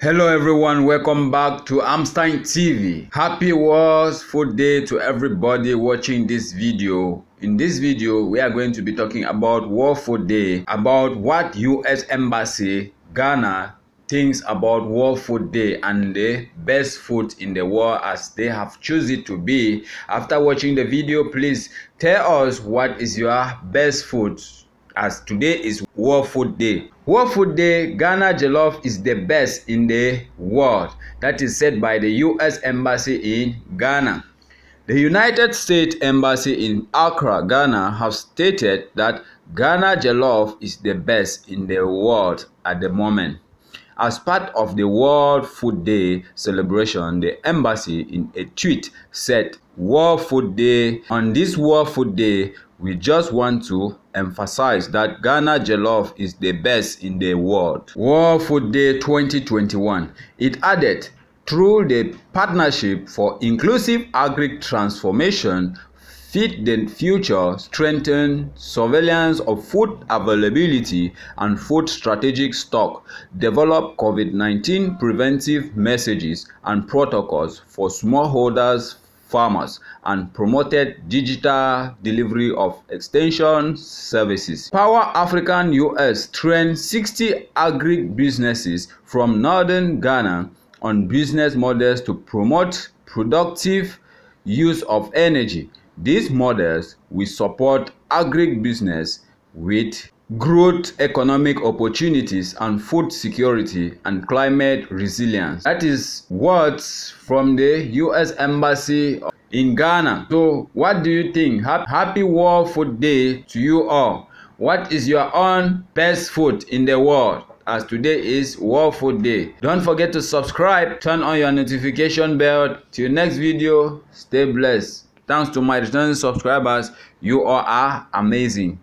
Hello everyone, welcome back to Emstine TV. Happy World Food Day to everybody watching this video. In this video, we are going to be talking about World Food Day, about what US Embassy Ghana thinks about World Food Day and the best food in the world as they have chosen it to be. After watching the video, please tell us what is your best food, as today is World Food Day. World Food Day, Ghana Jollof is the best in the world. That is said by the US Embassy in Ghana. The United States Embassy in Accra, Ghana have stated that Ghana Jollof is the best in the world at the moment. As part of the World Food Day celebration, the embassy in a tweet said, "World Food Day. On this World Food Day, we just want to emphasize that Ghana Jollof is the best in the world." World Food Day 2021. It added, through the Partnership for Inclusive Agri-Transformation, Feed the Future, strengthen surveillance of food availability and food strategic stock, develop COVID-19 preventive messages and protocols for smallholders, farmers, and promoted digital delivery of extension services. Power African US trained 60 agri-businesses from northern Ghana on business models to promote productive use of energy. These models will support agribusiness with growth, economic opportunities, and food security and climate resilience. That is words from the US Embassy in Ghana. So what do you think? Happy World Food Day to you all. What is your own best food in the world, as today is World Food Day? Don't forget to subscribe, turn on your notification bell. Till next video, stay blessed. Thanks to my returning subscribers, you all are amazing.